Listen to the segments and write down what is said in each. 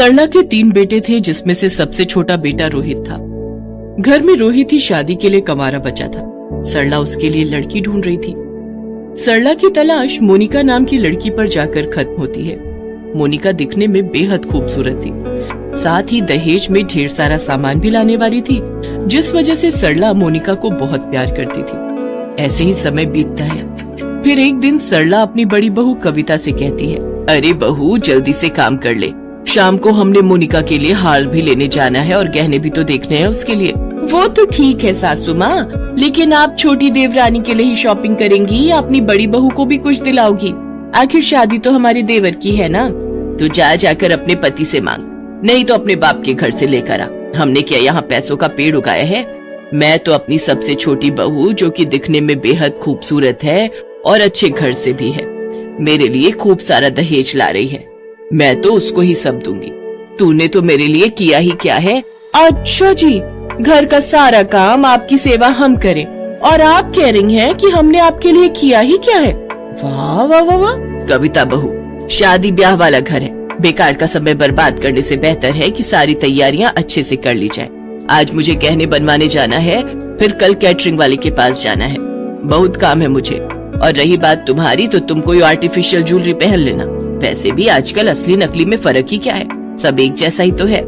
सरला के 3 बेटे थे, जिसमें से सबसे छोटा बेटा रोहित था। घर में रोहित ही शादी के लिए कमारा बचा था। सरला उसके लिए लड़की ढूंढ रही थी। सरला की तलाश मोनिका नाम की लड़की पर जाकर खत्म होती है। मोनिका दिखने में बेहद खूबसूरत थी, साथ ही दहेज में ढेर सारा सामान भी लाने वाली थी, जिस वजह से सरला मोनिका को बहुत प्यार करती थी। ऐसे ही समय बीतता है। फिर एक दिन सरला अपनी बड़ी बहू कविता से कहती है, अरे बहू जल्दी से काम कर ले, शाम को हमने मोनिका के लिए हार भी लेने जाना है और गहने भी तो देखने हैं उसके लिए। वो तो ठीक है सासू माँ, लेकिन आप छोटी देवरानी के लिए ही शॉपिंग करेंगी या अपनी बड़ी बहू को भी कुछ दिलाओगी? आखिर शादी तो हमारे देवर की है ना। तो जाकर अपने पति से मांग, नहीं तो अपने बाप के घर से लेकर आ। हमने क्या यहाँ पैसों का पेड़ उगाया है? मैं तो अपनी सबसे छोटी बहू, जो कि दिखने में बेहद खूबसूरत है और अच्छे घर से भी है, मेरे लिए खूब सारा दहेज ला रही है। मैं तो उसको ही सब दूंगी। तूने तो मेरे लिए किया ही क्या है? अच्छा जी, घर का सारा काम आपकी सेवा हम करें और आप कह रही हैं कि हमने आपके लिए किया ही क्या है? वाह वाह वाह वाह। कविता बहू, शादी ब्याह वाला घर है, बेकार का समय बर्बाद करने से बेहतर है कि सारी तैयारियां अच्छे से कर ली जाए। आज मुझे गहने बनवाने जाना है, फिर कल कैटरिंग वाले के पास जाना है, बहुत काम है मुझे। और रही बात तुम्हारी, तो तुम कोई आर्टिफिशियल ज्वेलरी पहन लेना। वैसे भी आजकल असली नकली में फर्क ही क्या है, सब एक जैसा ही तो है।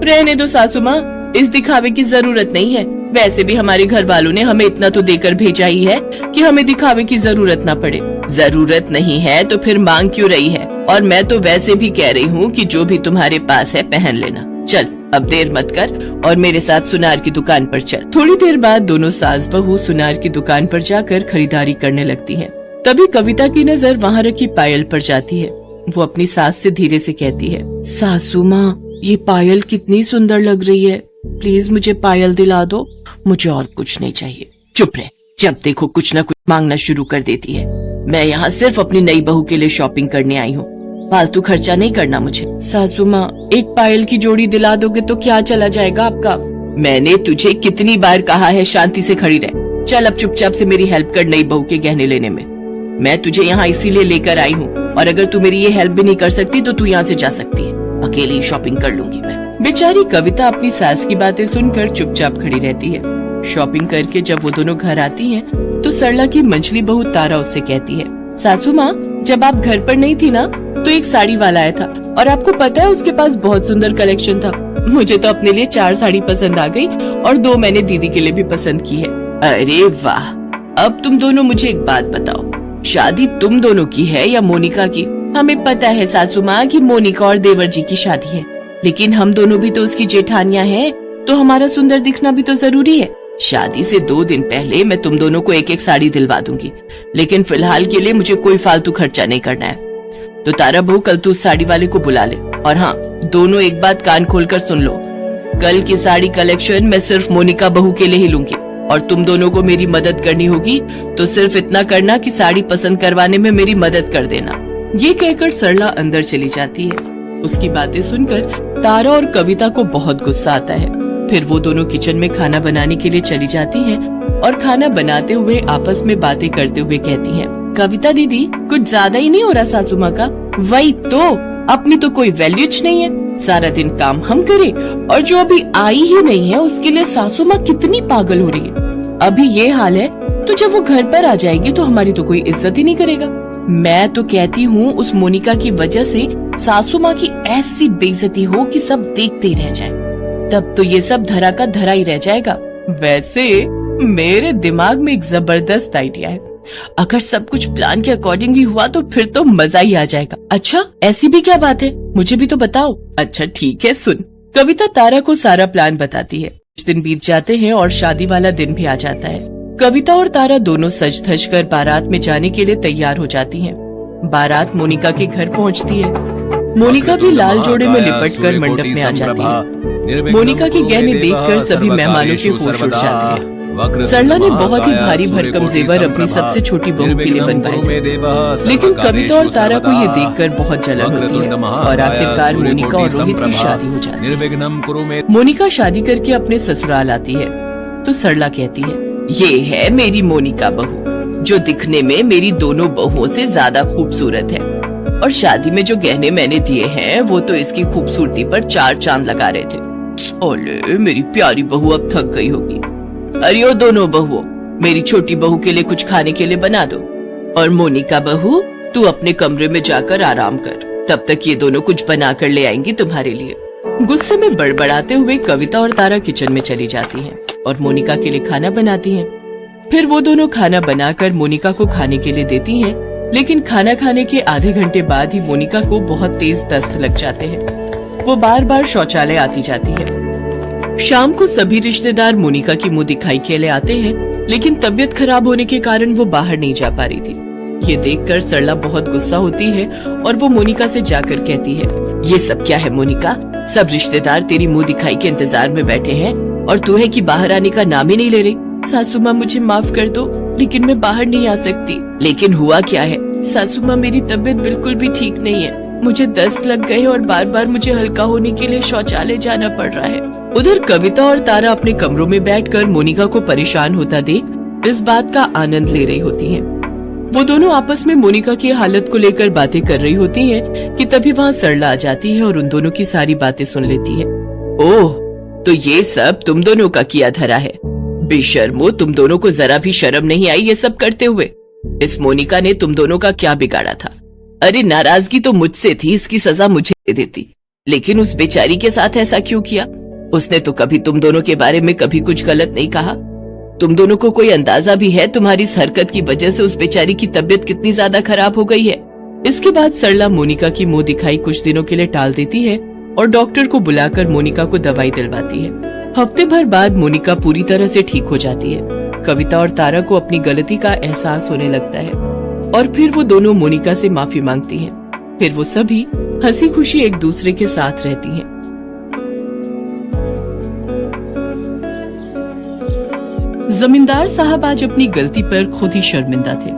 रहने दो सासू माँ, इस दिखावे की जरूरत नहीं है। वैसे भी हमारे घर वालों ने हमें इतना तो देकर भेजा ही है कि हमें दिखावे की जरूरत ना पड़े। जरूरत नहीं है तो फिर मांग क्यों रही है? और मैं तो वैसे भी कह रही हूँ कि जो भी तुम्हारे पास है पहन लेना। चल अब देर मत कर और मेरे साथ सुनार की दुकान पर चल। थोड़ी देर बाद दोनों सास बहू सुनार की दुकान पर जाकर खरीदारी करने लगती हैं। तभी कविता की नजर वहाँ रखी पायल पर जाती है। वो अपनी सास से धीरे से कहती है, सासू माँ ये पायल कितनी सुंदर लग रही है, प्लीज मुझे पायल दिला दो, मुझे और कुछ नहीं चाहिए। चुप रह, जब देखो कुछ न कुछ मांगना शुरू कर देती है। मैं यहाँ सिर्फ अपनी नई बहू के लिए शॉपिंग करने आई हूँ, फालतू खर्चा नहीं करना मुझे। सासू माँ एक पायल की जोड़ी दिला दोगे तो क्या चला जाएगा आपका? मैंने तुझे कितनी बार कहा है शांति से खड़ी रह। चल अब चुपचाप से मेरी हेल्प कर नई बहू के गहने लेने में। मैं तुझे यहाँ इसीलिए लेकर आई हूँ, और अगर तू मेरी ये हेल्प भी नहीं कर सकती तो तू यहाँ से जा सकती है, अकेले ही शॉपिंग कर लूंगी मैं। बेचारी कविता अपनी सास की बातें सुनकर चुपचाप खड़ी रहती है। शॉपिंग करके जब वो दोनों घर आती हैं, तो सरला की मंझली बहू तारा उससे कहती है, सासू माँ जब आप घर पर नहीं थी ना, तो एक साड़ी वाला आया था और आपको पता है उसके पास बहुत सुंदर कलेक्शन था। मुझे तो अपने लिए 4 साड़ी पसंद आ गई और 2 मैंने दीदी के लिए भी पसंद की है। अरे वाह। अब तुम दोनों मुझे एक बात बताओ, शादी तुम दोनों की है या मोनिका की? हमें पता है सासू माँ कि मोनिका और देवर जी की शादी है, लेकिन हम दोनों भी तो उसकी जेठानियाँ हैं, तो हमारा सुंदर दिखना भी तो जरूरी है। शादी से 2 दिन पहले मैं तुम दोनों को एक साड़ी दिलवा दूंगी, लेकिन फिलहाल के लिए मुझे कोई फालतू खर्चा नहीं करना है। तो तारा बहू कल तू उस साड़ी वाले को बुला ले, और हाँ दोनों एक बात कान खोलकर सुन लो, कल की साड़ी कलेक्शन मैं सिर्फ मोनिका बहू के लिए ही लूंगी, और तुम दोनों को मेरी मदद करनी होगी तो सिर्फ इतना करना कि साड़ी पसंद करवाने में मेरी मदद कर देना। ये कहकर सरला अंदर चली जाती है। उसकी बातें सुनकर तारा और कविता को बहुत गुस्सा आता है। फिर वो दोनों किचन में खाना बनाने के लिए चली जाती हैं और खाना बनाते हुए आपस में बातें करते हुए कहती हैं, कविता दीदी कुछ ज्यादा ही नहीं हो रहा सासू माँ का? वही तो, अपनी तो कोई वैल्यूज नहीं है, सारा दिन काम हम करें और जो अभी आई ही नहीं है उसके लिए सासू माँ कितनी पागल हो रही है। अभी ये हाल है तो जब वो घर पर आ जाएगी तो हमारी तो कोई इज्जत ही नहीं करेगा। मैं तो कहती हूँ उस मोनिका की वजह से सासू माँ की ऐसी बेइज्जती हो कि सब देखते ही रह जाए, तब तो ये सब धरा का धरा ही रह जाएगा। वैसे मेरे दिमाग में एक जबरदस्त आइडिया है, अगर सब कुछ प्लान के अकॉर्डिंग ही हुआ तो फिर तो मजा ही आ जाएगा। अच्छा ऐसी भी क्या बात है, मुझे भी तो बताओ। अच्छा ठीक है सुन। कविता तारा को सारा प्लान बताती है। कुछ दिन बीत जाते हैं और शादी वाला दिन भी आ जाता है। कविता और तारा दोनों सज धज कर बारात में जाने के लिए तैयार हो जाती हैं। बारात मोनिका के घर पहुंचती है। मोनिका भी लाल जोड़े में लिपट कर मंडप में आ जाती है। मोनिका के गहने देखकर सभी मेहमानों के होश उड़ जाते हैं। सरला ने बहुत ही भारी भरकम जेवर अपनी सबसे छोटी बहू के लिए बनवाए थे, लेकिन कविता और तारा को ये देखकर बहुत जलन होती है और आखिरकार मोनिका और रोहित की शादी हो जाती है। मोनिका शादी करके अपने ससुराल आती है तो सरला कहती है, ये है मेरी मोनिका बहू, जो दिखने में मेरी दोनों बहुओं से ज्यादा खूबसूरत है और शादी में जो गहने मैंने दिए हैं वो तो इसकी खूबसूरती पर 4 चांद लगा रहे थे। ओले मेरी प्यारी बहू अब थक गई होगी। अरे ओ दोनों बहुओं, मेरी छोटी बहू के लिए कुछ खाने के लिए बना दो, और मोनिका बहू तू अपने कमरे में जाकर आराम कर, तब तक ये दोनों कुछ बना कर ले आएंगी तुम्हारे लिए। गुस्से में बड़बड़ाते हुए कविता और तारा किचन में चली जाती हैं और मोनिका के लिए खाना बनाती हैं। फिर वो दोनों खाना बनाकर मोनिका को खाने के लिए देती हैं, लेकिन खाना खाने के आधे घंटे बाद ही मोनिका को बहुत तेज दस्त लग जाते हैं। वो बार बार शौचालय आती जाती है। शाम को सभी रिश्तेदार मोनिका की मुंह दिखाई के लिए आते हैं, लेकिन तबीयत खराब होने के कारण वो बाहर नहीं जा पा रही थी। ये देखकर सरला बहुत गुस्सा होती है और वो मोनिका से जाकर कहती है, ये सब क्या है मोनिका? सब रिश्तेदार तेरी मुंह दिखाई के इंतजार में बैठे हैं और तू है कि बाहर आने का नाम ही नहीं ले रही। सासू माँ मुझे माफ कर दो, लेकिन मैं बाहर नहीं आ सकती। लेकिन हुआ क्या है? सासू माँ मेरी तबीयत बिल्कुल भी ठीक नहीं है, मुझे दस्त लग गए और बार बार मुझे हल्का होने के लिए शौचालय जाना पड़ रहा है। उधर कविता और तारा अपने कमरों में बैठकर मोनिका को परेशान होता देख इस बात का आनंद ले रही होती हैं। वो दोनों आपस में मोनिका की हालत को लेकर बातें कर रही होती हैं कि तभी वहाँ सरला आ जाती है और उन दोनों की सारी बातें सुन लेती है। ओह, तो ये सब तुम दोनों का किया धरा है। बेशर्मो, तुम दोनों को जरा भी शर्म नहीं आई ये सब करते हुए? इस मोनिका ने तुम दोनों का क्या बिगाड़ा था? अरे नाराजगी तो मुझसे थी, इसकी सजा मुझे दे देती, लेकिन उस बेचारी के साथ ऐसा क्यों किया? उसने तो कभी तुम दोनों के बारे में कभी कुछ गलत नहीं कहा। तुम दोनों को कोई अंदाजा भी है तुम्हारी इस हरकत की वजह से उस बेचारी की तबीयत कितनी ज्यादा खराब हो गई है? इसके बाद सरला मोनिका की मुंह दिखाई कुछ दिनों के लिए टाल देती है और डॉक्टर को बुलाकर मोनिका को दवाई दिलवाती है। हफ्ते भर बाद मोनिका पूरी तरह से ठीक हो जाती है। कविता और तारा को अपनी गलती का एहसास होने लगता है और फिर वो दोनों मोनिका से माफी मांगती हैं। फिर वो सभी हंसी खुशी एक दूसरे के साथ रहती हैं। जमींदार साहब आज अपनी गलती पर खुद ही शर्मिंदा थे।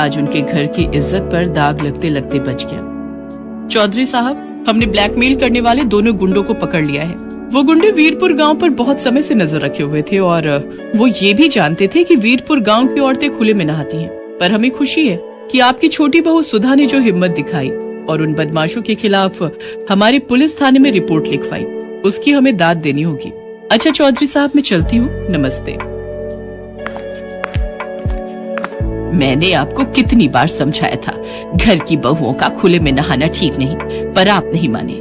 आज उनके घर की इज्जत पर दाग लगते लगते बच गया। चौधरी साहब, हमने ब्लैकमेल करने वाले दोनों गुंडों को पकड़ लिया है। वो गुंडे वीरपुर गांव पर बहुत समय से नजर रखे हुए थे और वो ये भी जानते थे कि वीरपुर गांव की औरतें खुले में नहाती हैं। पर हमें खुशी है कि आपकी छोटी बहू सुधा ने जो हिम्मत दिखाई और उन बदमाशों के खिलाफ हमारे पुलिस थाने में रिपोर्ट लिखवाई, उसकी हमें दाद देनी होगी। अच्छा चौधरी साहब, मैं चलती हूँ, नमस्ते। मैंने आपको कितनी बार समझाया था, घर की बहुओं का खुले में नहाना ठीक नहीं, पर आप नहीं माने।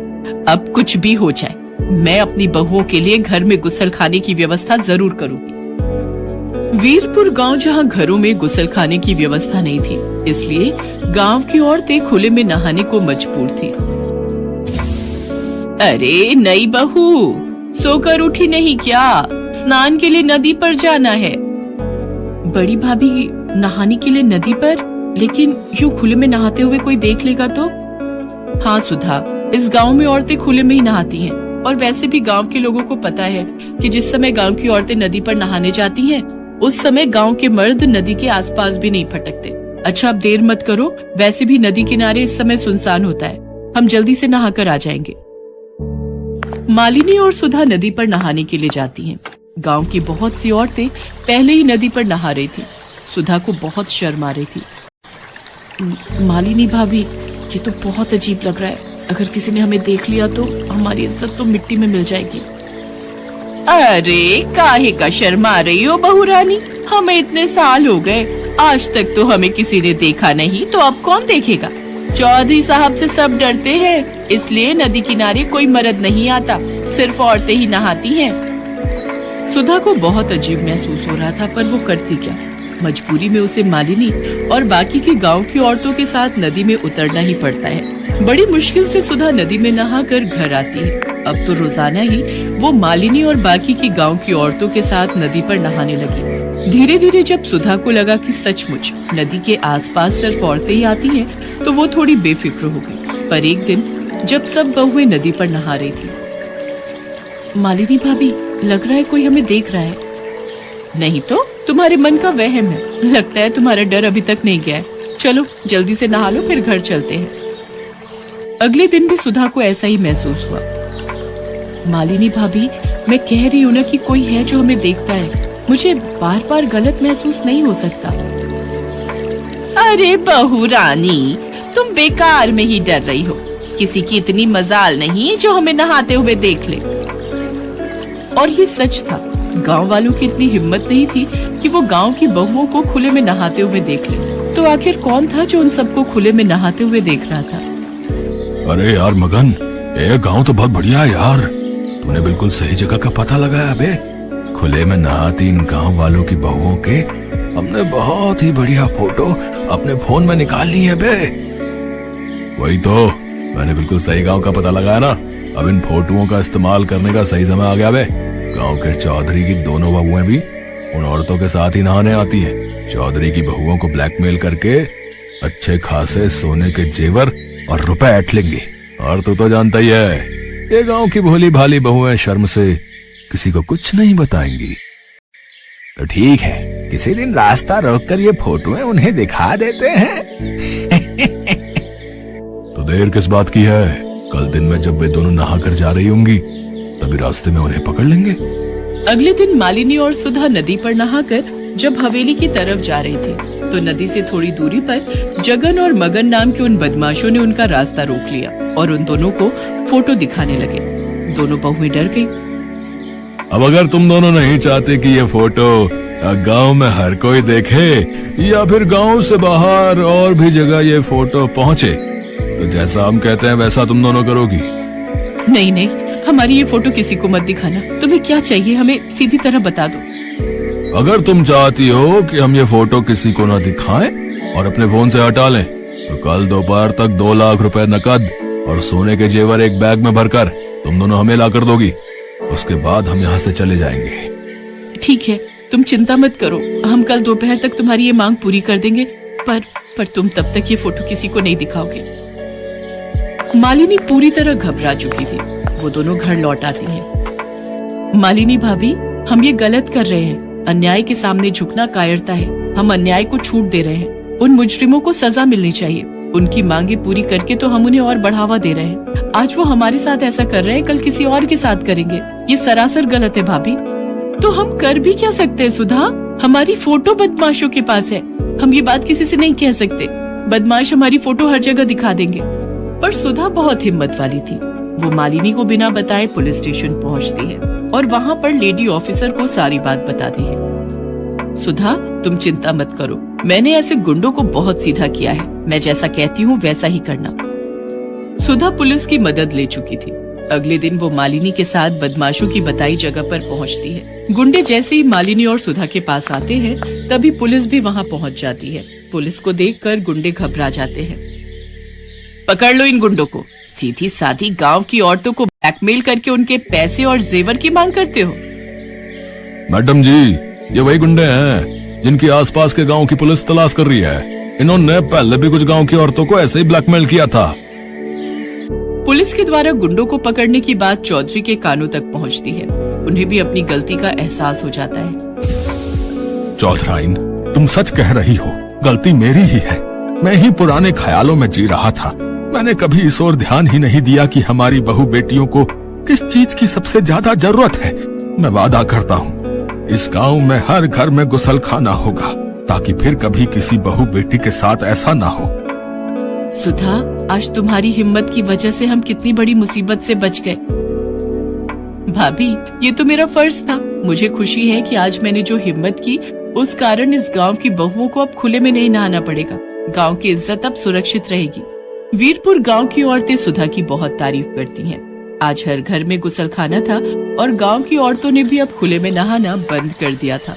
अब कुछ भी हो जाए, मैं अपनी बहुओं के लिए घर में गुसल खाने की व्यवस्था जरूर करूंगी। वीरपुर गांव जहां घरों में गुसल खाने की व्यवस्था नहीं थी, इसलिए गांव की औरतें खुले में नहाने को मजबूर थी। अरे नई बहू, सोकर उठी नहीं क्या? स्नान के लिए नदी पर जाना है। बड़ी भाभी, नहाने के लिए नदी पर? लेकिन यूं खुले में नहाते हुए कोई देख लेगा तो? हाँ सुधा, इस गांव में औरतें खुले में ही नहाती हैं और वैसे भी गांव के लोगों को पता है कि जिस समय गांव की औरतें नदी पर नहाने जाती हैं, उस समय गांव के मर्द नदी के आसपास भी नहीं फटकते। अच्छा, अब देर मत करो, वैसे भी नदी किनारे इस समय सुनसान होता है, हम जल्दी से नहाकर आ जाएंगे। मालिनी और सुधा नदी पर नहाने के लिए जाती हैं। गांव की बहुत सी औरतें पहले ही नदी पर नहा रही थी। सुधा को बहुत शर्म आ रही थी। मालिनी भाभी, ये तो बहुत अजीब लग रहा है, अगर किसी ने हमें देख लिया तो हमारी इज्जत तो मिट्टी में मिल जाएगी। अरे काहे का शर्मा रही हो बहू रानी? हमें इतने साल हो गए, आज तक तो हमें किसी ने देखा नहीं, तो अब कौन देखेगा? चौधरी साहब से सब डरते हैं, इसलिए नदी किनारे कोई मर्द नहीं आता, सिर्फ औरतें ही नहाती हैं। सुधा को बहुत अजीब महसूस हो रहा था, पर वो करती क्या? मजबूरी में उसे मालिनी और बाकी की गांव की औरतों के साथ नदी में उतरना ही पड़ता है। बड़ी मुश्किल से सुधा नदी में नहाकर घर आती है। अब तो रोजाना ही वो मालिनी और बाकी की गांव की औरतों के साथ नदी पर नहाने लगी। धीरे धीरे जब सुधा को लगा कि सचमुच नदी के आसपास सिर्फ औरतें ही आती हैं, तो वो थोड़ी बेफिक्र हो गई। पर एक दिन जब सब बहुएं नदी पर नहा रही थी, मालिनी भाभी, लग रहा है कोई हमें देख रहा है। नहीं तो तुम्हारे मन का वहम है, लगता है तुम्हारा डर अभी तक नहीं गया है। चलो जल्दी से नहा लो, फिर घर चलते हैं। अगले दिन भी सुधा को ऐसा ही महसूस हुआ। मालिनी भाभी, मैं कह रही हूँ ना कि कोई है जो हमें देखता है, मुझे बार बार गलत महसूस नहीं हो सकता। अरे बहू रानी, तुम बेकार में ही डर रही हो। किसी की इतनी मजाल नहीं जो हमें नहाते हुए देख ले। और ये सच था। गांव वालों की इतनी हिम्मत नहीं थी कि वो गांव की बहुओं को खुले में नहाते हुए देख ले। तो आखिर कौन था जो उन सबको खुले में नहाते हुए देख रहा था? अरे यार मगन, ये गांव तो बहुत बढ़िया है यार। तूने बिल्कुल सही जगह का पता लगाया बे। खुले में नहाती इन गांव वालों की बहुओं के हमने बहुत ही बढ़िया फोटो अपने फोन में निकाल ली है बे। वही तो, मैंने बिल्कुल सही गांव का पता लगाया ना। अब इन फोटोओं का इस्तेमाल करने का सही समय आ गया बे। गांव के चौधरी की दोनों बहुएं भी उन औरतों के साथ ही नहाने आती हैं। चौधरी की बहुओं को ब्लैकमेल करके अच्छे खासे सोने के जेवर और रुपए ऐंठ लेंगे। और तू तो जानता ही है, ये गांव की भोली भाली बहुएं शर्म से किसी को कुछ नहीं बताएंगी। तो ठीक है, किसी दिन रास्ता रोककर ये फोटोएं उन्हें दिखा देते हैं। तो देर किस बात की है? कल दिन में जब वे दोनों नहा कर जा रही होंगी तभी रास्ते में उन्हें पकड़ लेंगे। अगले दिन मालिनी और सुधा नदी पर नहाकर जब हवेली की तरफ जा रही थी तो नदी से थोड़ी दूरी पर जगन और मगन नाम के उन बदमाशों ने उनका रास्ता रोक लिया और उन दोनों को फोटो दिखाने लगे। दोनों बहुएं डर गई। अब अगर तुम दोनों नहीं चाहते कि ये फोटो गांव में हर कोई देखे या फिर गांव से बाहर और भी जगह ये फोटो पहुंचे, तो जैसा हम कहते हैं वैसा तुम दोनों करोगी? नहीं नहीं, हमारी ये फोटो किसी को मत दिखाना। तुम्हें क्या चाहिए हमें सीधी तरह बता दो। अगर तुम चाहती हो कि हम ये फोटो किसी को न दिखाएं और अपने फोन से हटा लें, तो कल दोपहर तक 2 लाख रुपए नकद और सोने के जेवर एक बैग में भरकर तुम दोनों हमें ला कर दोगी। उसके बाद हम यहाँ से चले जाएंगे। ठीक है, तुम चिंता मत करो। हम कल दोपहर तक तुम्हारी ये मांग पूरी कर देंगे। पर तुम तब तक ये फोटो किसी को नहीं दिखाओगे। मालिनी पूरी तरह घबरा चुकी थी। वो दोनों घर लौट आती हैं। मालिनी भाभी, हम ये गलत कर रहे हैं। अन्याय के सामने झुकना कायरता है। हम अन्याय को छूट दे रहे हैं। उन मुजरिमों को सजा मिलनी चाहिए। उनकी मांगे पूरी करके तो हम उन्हें और बढ़ावा दे रहे हैं। आज वो हमारे साथ ऐसा कर रहे हैं, कल किसी और के साथ करेंगे। ये सरासर गलत है भाभी। तो हम कर भी क्या सकते हैं सुधा? हमारी फोटो बदमाशों के पास है। हम ये बात किसी से नहीं कह सकते। बदमाश हमारी फोटो हर जगह दिखा देंगे। पर सुधा बहुत हिम्मत वाली थी। वो मालिनी को बिना बताए पुलिस स्टेशन पहुंचती है और वहाँ पर लेडी ऑफिसर को सारी बात बताती है। सुधा, तुम चिंता मत करो। मैंने ऐसे गुंडों को बहुत सीधा किया है। मैं जैसा कहती हूँ वैसा ही करना। सुधा पुलिस की मदद ले चुकी थी। अगले दिन वो मालिनी के साथ बदमाशों की बताई जगह पर पहुंचती है। गुंडे जैसे ही मालिनी और सुधा के पास आते हैं तभी पुलिस भी वहाँ पहुँच जाती है। पुलिस को देखकर गुंडे घबरा जाते हैं। पकड़ लो इन गुंडों को। सीधी साधी गांव की औरतों को ब्लैकमेल करके उनके पैसे और जेवर की मांग करते हो। मैडम जी, ये वही गुंडे हैं जिनकी आसपास के गांव की पुलिस तलाश कर रही है। इन्होंने पहले भी कुछ गांव की औरतों को ऐसे ही ब्लैकमेल किया था। पुलिस के द्वारा गुंडों को पकड़ने की बात चौधरी के कानों तक पहुंचती है। उन्हें भी अपनी गलती का एहसास हो जाता है। चौधराइन, तुम सच कह रही हो। गलती मेरी ही है। मैं ही पुराने ख्यालों में जी रहा था। मैंने कभी इस ओर ध्यान ही नहीं दिया कि हमारी बहू बेटियों को किस चीज की सबसे ज्यादा जरूरत है। मैं वादा करता हूँ इस गांव में हर घर में गुसलखाना होगा, ताकि फिर कभी किसी बहू बेटी के साथ ऐसा ना हो। सुधा, आज तुम्हारी हिम्मत की वजह से हम कितनी बड़ी मुसीबत से बच गए। भाभी, ये तो मेरा फर्ज था। मुझे खुशी है कि आज मैंने जो हिम्मत की उस कारण इस गांव की बहुओं को अब खुले में नहीं नहाना पड़ेगा। गांव की इज्जत अब सुरक्षित रहेगी। वीरपुर गांव की औरतें सुधा की बहुत तारीफ करती हैं। आज हर घर में गुसलखाना था और गांव की औरतों ने भी अब खुले में नहाना बंद कर दिया था।